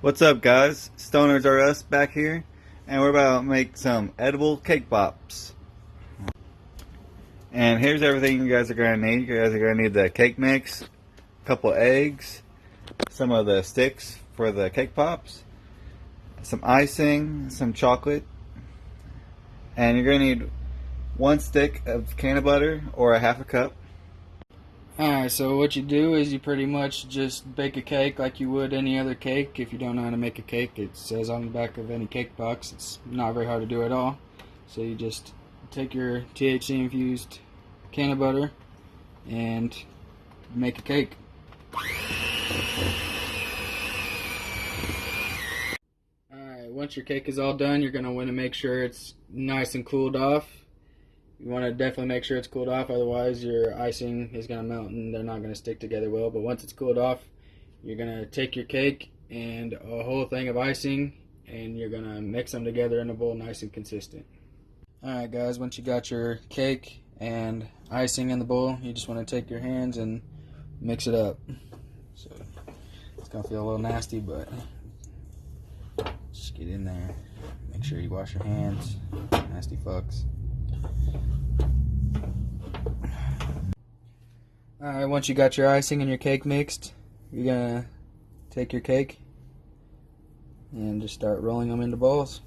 What's up, guys? Stoners are us back here, and we're about to make some edible cake pops. And here's everything you guys are going to need. You guys are going to need the cake mix, a couple eggs, some of the sticks for the cake pops, some icing, some chocolate, and you're going to need 1 stick of can of butter or a half a cup. Alright, so what you do is you pretty much just bake a cake like you would any other cake. If you don't know how to make a cake, it says on the back of any cake box. It's not very hard to do at all. So you just take your THC infused can of butter and make a cake. Alright, once your cake is all done, you're going to want to make sure it's nice and cooled off. You want to definitely make sure it's cooled off, otherwise your icing is going to melt and they're not going to stick together well. But once it's cooled off, you're going to take your cake and a whole thing of icing and you're going to mix them together in a bowl nice and consistent. Alright guys, once you got your cake and icing in the bowl, you just want to take your hands and mix it up. So it's going to feel a little nasty, but just get in there. Make sure you wash your hands, nasty fucks. Alright, once you got your icing and your cake mixed, you're gonna take your cake and just start rolling them into balls.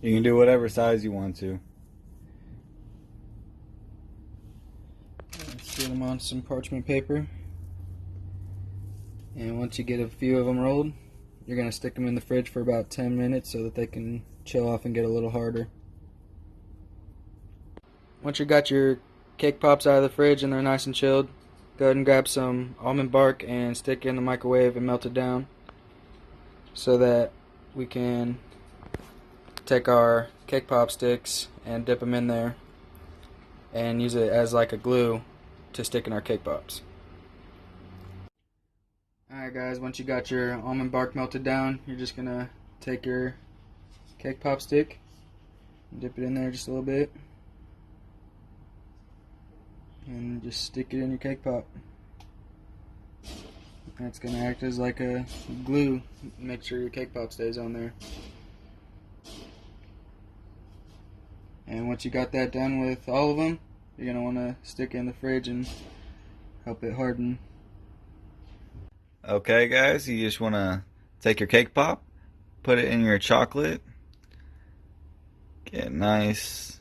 You can do whatever size you want to. Set them on some parchment paper. And once you get a few of them rolled, you're going to stick them in the fridge for about 10 minutes so that they can chill off and get a little harder. Once you got your cake pops out of the fridge and they're nice and chilled, go ahead and grab some almond bark and stick it in the microwave and melt it down so that we can take our cake pop sticks and dip them in there and use it as like a glue to stick in our cake pops. Alright guys, once you got your almond bark melted down, you're just going to take your cake pop stick and dip it in there just a little bit and just stick it in your cake pop. That's going to act as like a glue, make sure your cake pop stays on there. And once you got that done with all of them, you're going to want to stick it in the fridge and help it harden. Okay guys, you just want to take your cake pop, put it in your chocolate, get nice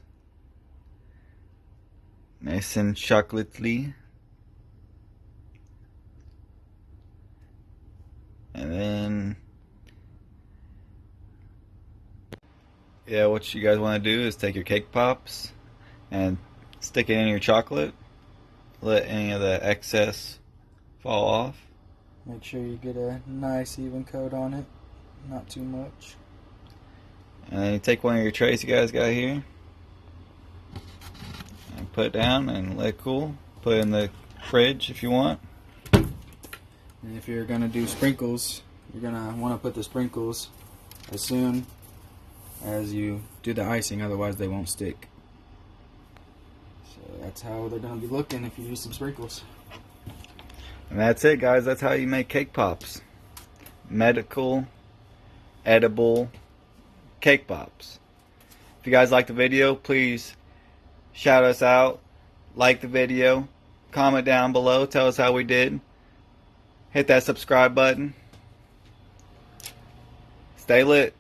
and chocolatey, and then what you guys want to do is take your cake pops and stick it in your chocolate, let any of the excess fall off. Make sure you get a nice even coat on it, not too much. And then you take one of your trays you guys got here and put it down and let it cool. Put it in the fridge if you want. And if you're going to do sprinkles, you're going to want to put the sprinkles as soon as you do the icing, otherwise they won't stick. So that's how they're going to be looking if you use some sprinkles. And that's it guys, that's how you make cake pops. Medical, edible cake pops. If you guys like the video, please shout us out, like the video, comment down below, tell us how we did. Hit that subscribe button. Stay lit.